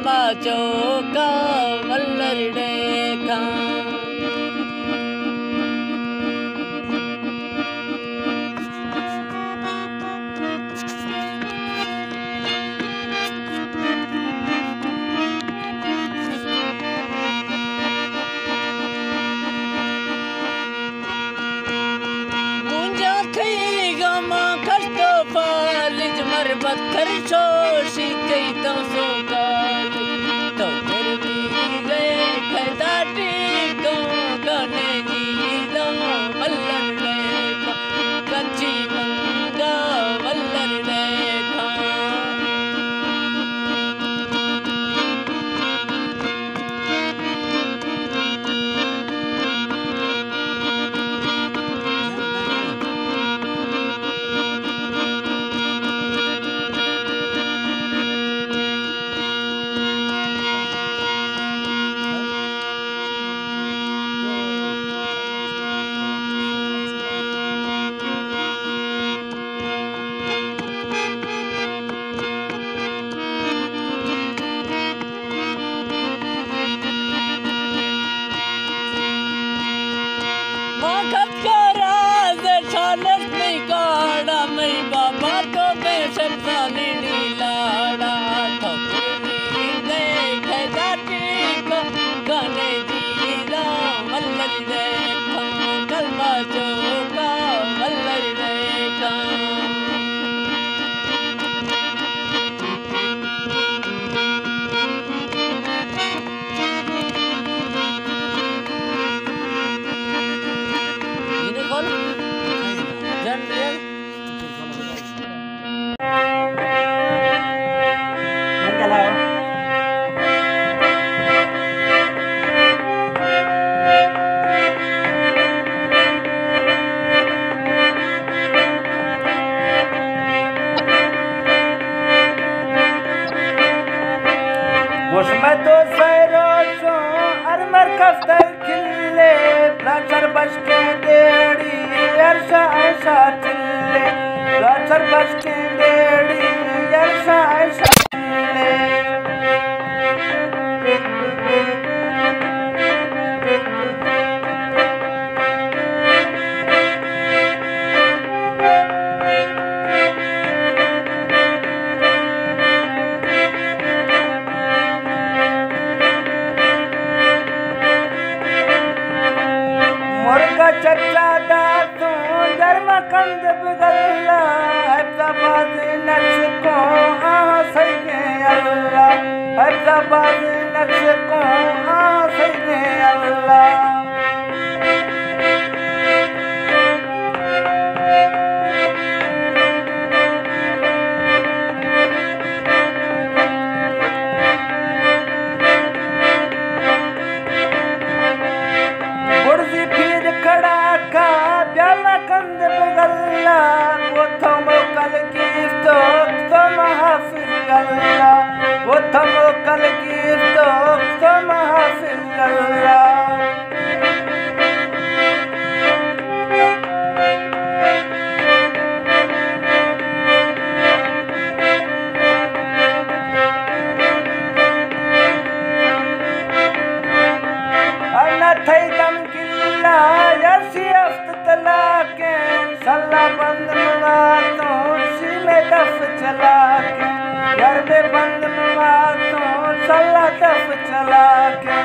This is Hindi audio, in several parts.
कलमा चौका वल्लर देखा पत्थर छोशी कई तो सोकाल तो फिर भी गए खदाटी को गाने जीलो वल्लर देखा कच्ची मंगा वल्लर देखा बाबा तो बेशक सालिनी लाड़ा तो देख जाती को गाने जीला वल्लर देखा कलमा चौका वल्लर देखा ini kon dan Boşuma dostayroşo armar kaftar kille Plaçar başke dedi yarşa aşa tille Plaçar başke dedi yarşa aşa tille चर्चा दातू धर्म कंद बगल्ला हैदराबाद नक्श को सही अल्लाह हैदराबाद नक्श को सही अल्लाह कंद बगल्ला वो थमो कल की तो हाफिज अल्लाह वो थमो कल की तो हाफिज अल्लाह थई दम किल्ला यसी तलाके सल्ला बंद मुआतो सी में दफ चला के घर में बंद मुआतो सल्ला दफ चला के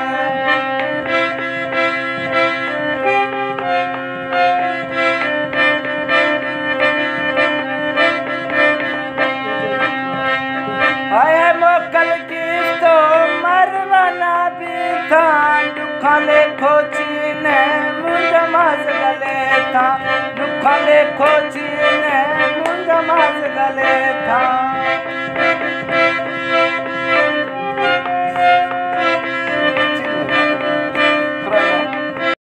आया मोकल की तो मरवाना भी था दुखाले खोची ने मुझे मास गले था दुखाले खोची ने मुझे मास गले था